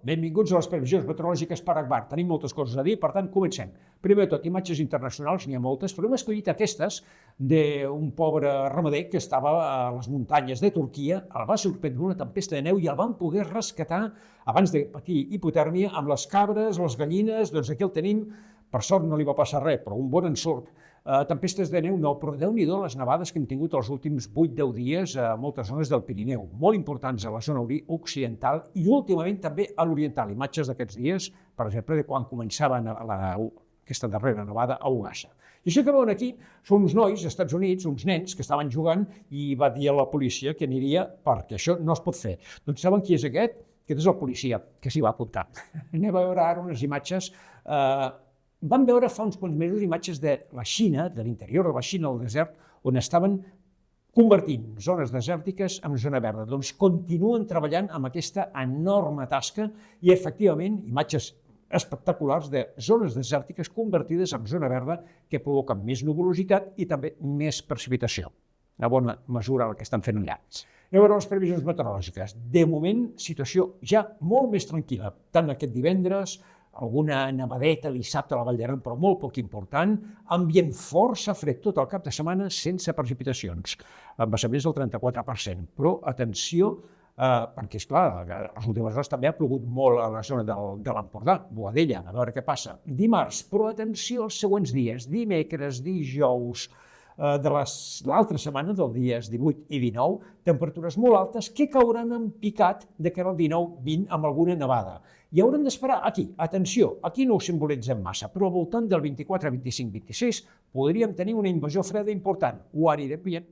benvinguts a les previsions meteorològiques per Agbar. Tenim moltes coses a dir, per tant, comencem. Primer de tot, imatges internacionals, n'hi ha moltes, però hem escollit aquestes d'un pobre ramader que estava a les muntanyes de Turquia, el va sorprendre una tempesta de neu i el van poder rescatar abans de patir hipotèrmia amb les cabres, les gallines, doncs aquí el tenim. Per sort no li va passar res, però un bon ensurt. Tempestes de neu no, però Déu-n'hi-do les nevades que hem tingut els últims 8-10 dies a moltes zones del Pirineu, molt importants a la zona occidental i últimament també a l'oriental. Imatges d'aquests dies, per exemple, de quan començava aquesta darrera nevada a Ogassa. I això que veuen aquí són uns nois als Estats Units, uns nens que estaven jugant i va dir a la policia que aniria perquè això no es pot fer. Doncs saben qui és aquest? Aquest és el policia, que s'hi va apuntar. Anem a veure ara unes imatges. Vam veure fa uns quants mesos imatges de la Xina, de l'interior de la Xina, al desert, on estaven convertint zones desèrtiques en zona verda. Doncs continuen treballant amb aquesta enorme tasca i, efectivament, imatges espectaculars de zones desèrtiques convertides en zona verda que provoquen més nuvolositat i també més precipitació. Una bona mesura el que estan fent allà. Anem a veure les previsions meteorològiques. De moment, situació ja molt més tranquil·la, tant aquest divendres, alguna nevadeta dissabte a la Vall d'Aran, però molt poc important, ambient força fred tot el cap de setmana sense precipitacions, amb vessaments del 34%, però atenció, perquè esclar, les últimes hores també ha plogut molt a la zona de l'Empordà, Boadella, a veure què passa. Dimarts, però atenció als següents dies, dimecres, dijous, de l'altra setmana, dels dies 18 i 19, temperatures molt altes que cauran en picat de cara al 19-20 amb alguna nevada. I haurem d'esperar aquí, atenció, aquí no ho simbolitzem massa, però al voltant del 24, 25, 26 podríem tenir una invasió freda important. Ho anirem veient.